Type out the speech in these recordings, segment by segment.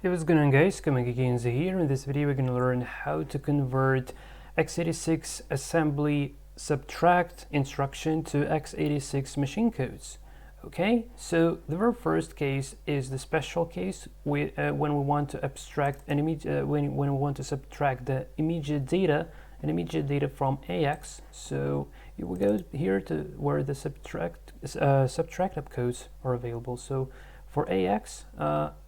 Hey, what's going on, guys? Kenzie here. In this video we're going to learn how to convert x86 assembly subtract instruction to x86 machine codes. Okay, so the very first case is the special case when we want to abstract an when we want to subtract the immediate data from AX. So you will go here to where the subtract opcodes are available. So for AX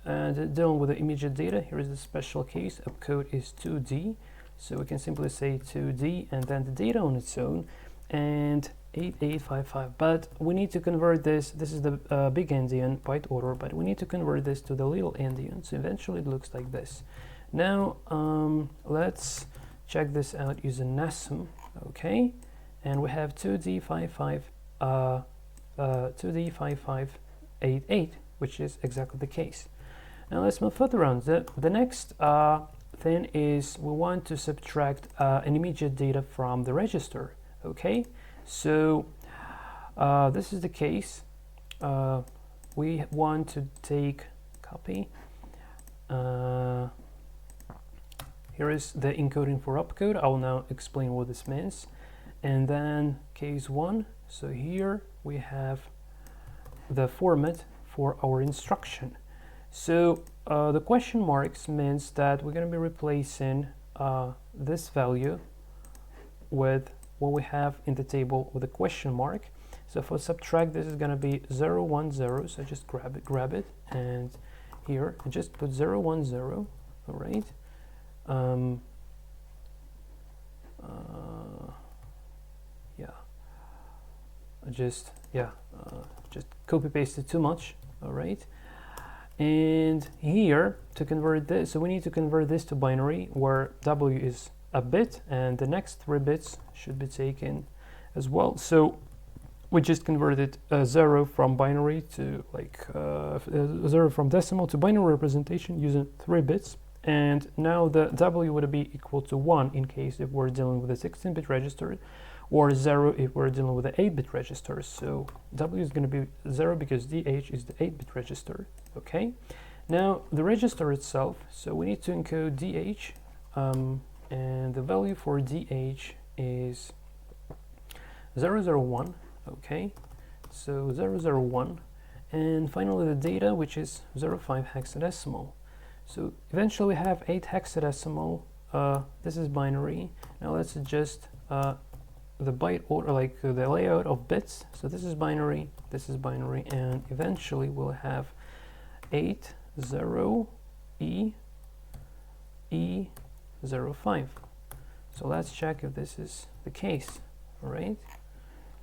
and dealing with the immediate data, here is the special case. Opcode is 2D, so we can simply say 2D and then the data on its own and 8855. But we need to convert this. This is the big endian byte order, but we need to convert this to the little endian. So eventually it looks like this. Now let's check this out using NASM. Okay, and we have 2D5588, which is exactly the case. Now let's move further on. The next thing is we want to subtract an immediate data from the register. Okay, so this is the case. We want to take copy. Here is the encoding for opcode. I will now explain what this means. And then case 1. So here we have the format for our instruction. So the question marks means that we're going to be replacing this value with what we have in the table with a question mark. So for subtract, this is going to be 0, 1, 0. So just grab it, and here and just put 0, 1, 0. All right. Just copy paste it too much. All right, and here to convert this, so we need to convert this to binary where W is a bit and the next 3 bits should be taken as well. So we just converted 0 from binary to 0 from decimal to binary representation using 3 bits, and now the W would be equal to 1 in case if we're dealing with a 16-bit register, or 0 if we're dealing with the 8-bit register. So W is going to be 0 because DH is the 8-bit register. Okay, now the register itself, so we need to encode DH, and the value for DH is 001. Okay, so 001, and finally the data, which is 05 hexadecimal. So eventually we have 8 hexadecimal. This is binary. Now let's adjust the byte order, like the layout of bits. So this is binary, and eventually we'll have 80E05. So let's check if this is the case. All right,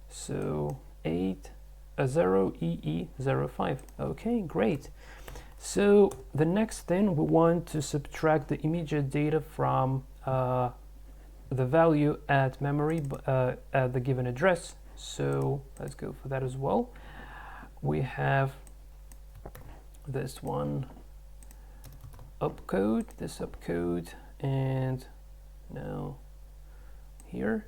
so 0EE05. Okay, great. So the next thing, we want to subtract the immediate data from the value at memory at the given address. So let's go for that as well. We have this one opcode, and now here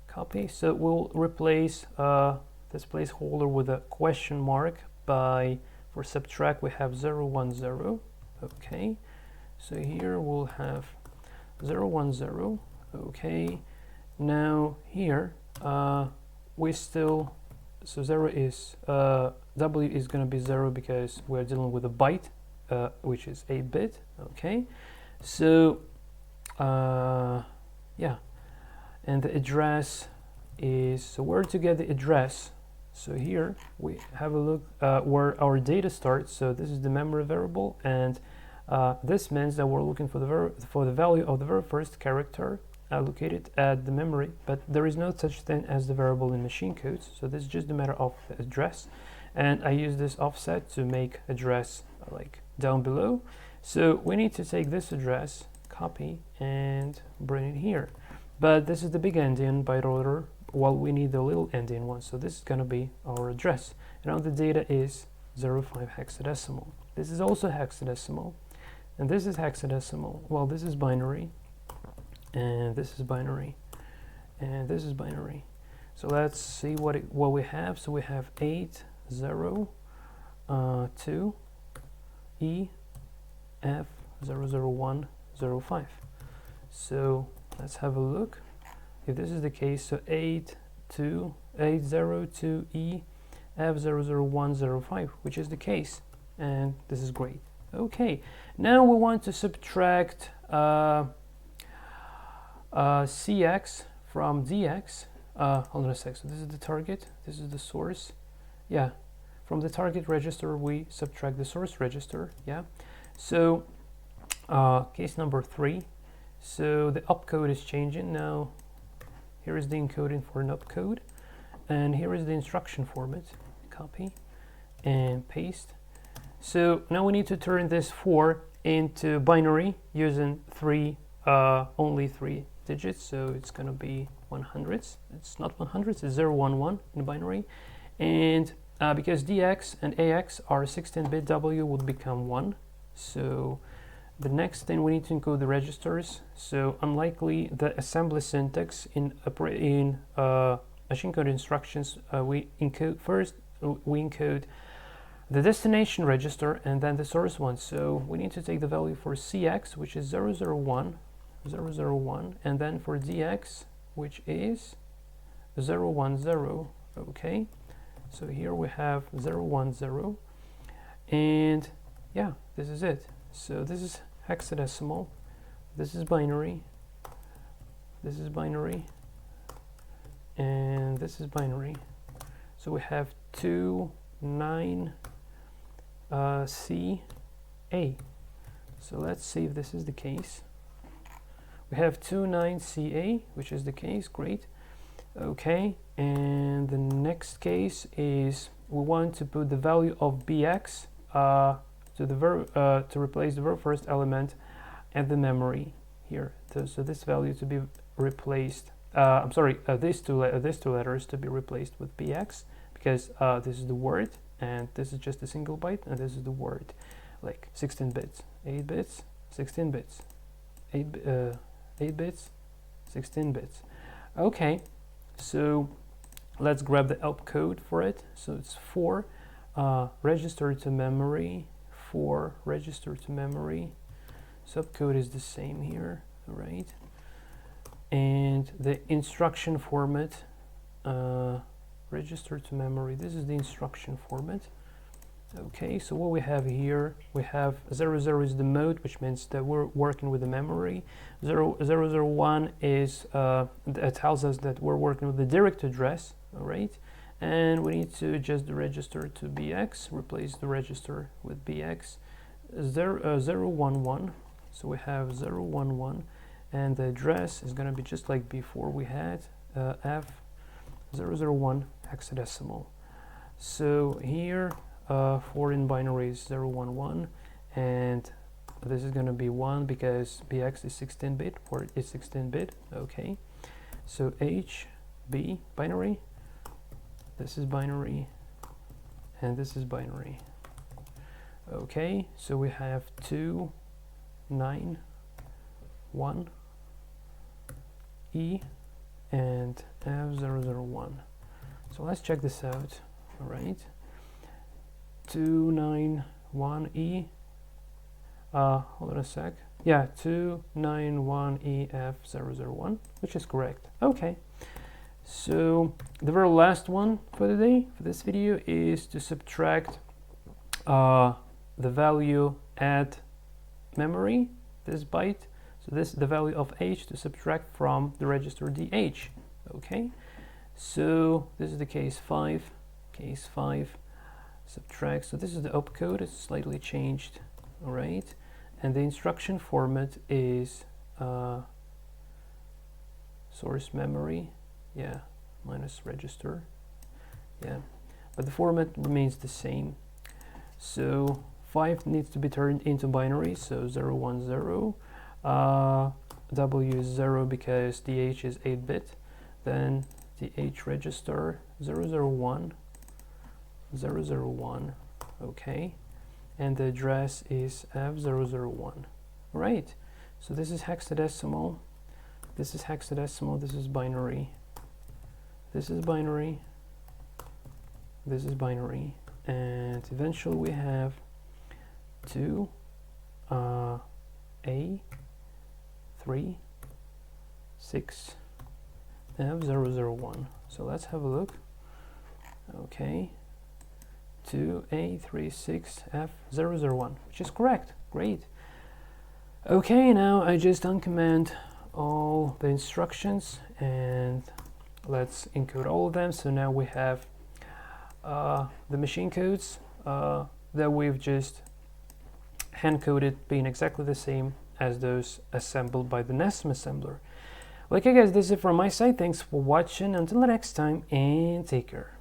copy. So we'll replace this placeholder with a question mark by, for subtract we have 010. Okay, so here we'll have 010. Okay, now here we still, so 0 is W is going to be 0 because we're dealing with a byte, which is 8-bit. Okay, so yeah, and the address is, so where to get the address. So here we have a look where our data starts. So this is the memory variable, and this means that we're looking for the value of the very first character located at the memory, but there is no such thing as the variable in machine codes. So this is just a matter of the address, and I use this offset to make address like down below. So we need to take this address, copy, and bring it here. But this is the big endian byte order, while we need the little endian one. So this is going to be our address. And now the data is 05 hexadecimal. This is also hexadecimal, and this is hexadecimal. Well, this is binary, and this is binary, and this is binary. So let's see what we have. So we have 802 E F00105. So let's have a look. If this is the case, so 802E F00105, which is the case, and this is great. Okay, now we want to subtract CX from DX. Hold on a sec. So this is the target, this is the source. Yeah, from the target register we subtract the source register. Yeah, so case number 3. So the opcode is changing now. Here is the encoding for an opcode, and here is the instruction format. Copy and paste. So now we need to turn this 4 into binary using only 3 digits. So it's going to be 100s. It's not 100s, it's 011 in binary. And because DX and AX are 16-bit, W would become 1. So the next thing, we need to encode the registers. So unlikely the assembly syntax in machine code instructions, we encode the destination register and then the source one. So we need to take the value for CX, which is 001, and then for DX, which is 010. Okay, so here we have 010, and yeah, this is it. So this is hexadecimal, this is binary, this is binary, and this is binary. So we have 29CA. So let's see if this is the case. We have 29CA, which is the case. Great. Okay, and the next case is we want to put the value of BX to replace the very first element at the memory here. So this value to be replaced. I'm sorry, these two letters to be replaced with BX, because this is the word and this is just a single byte, and this is the word, like 16 bits, 8 bits, 16 bits, 8 bits, 16 bits. Okay, so let's grab the opcode for it. So it's 4 register to memory, 4 register to memory. Subcode is the same here, right? And the instruction format, register to memory, this is the instruction format. Okay, so what we have here, we have 00 is the mode, which means that we're working with the memory. 001 is that tells us that we're working with the direct address. All right, and we need to adjust the register to BX, replace the register with BX. 011, so we have 011, and the address is going to be just like before we had F001 hexadecimal. So here 4 in binary is 011, and this is going to be 1 because BX is 16-bit, or it's 16-bit. Okay, so HB binary, this is binary, and this is binary. Okay, so we have 291E and F001. So let's check this out. All right, 291E. Hold on a sec. Yeah, 291EF001, which is correct. Okay, so the very last one for the day, for this video, is to subtract the value at memory, this byte. So this is the value of H to subtract from the register DH. Okay, so this is the case 5. Case 5, subtract. So this is the opcode. It's slightly changed. All right, and the instruction format is source memory. Yeah, minus register. Yeah, but the format remains the same. So 5 needs to be turned into binary, so 010. W is 0 because DH is 8-bit. Then DH register 001, 001. Okay, and the address is F001. Right, so this is hexadecimal, this is hexadecimal, this is binary, this is binary, this is binary, and eventually we have 2 A36F001. So let's have a look. Okay, 2A36F001, which is correct. Great. Okay, now I just uncomment all the instructions and let's encode all of them. So now we have the machine codes that we've just hand coded being exactly the same as those assembled by the NESM assembler. Okay guys, this is it from my side. Thanks for watching. Until the next time, and take care.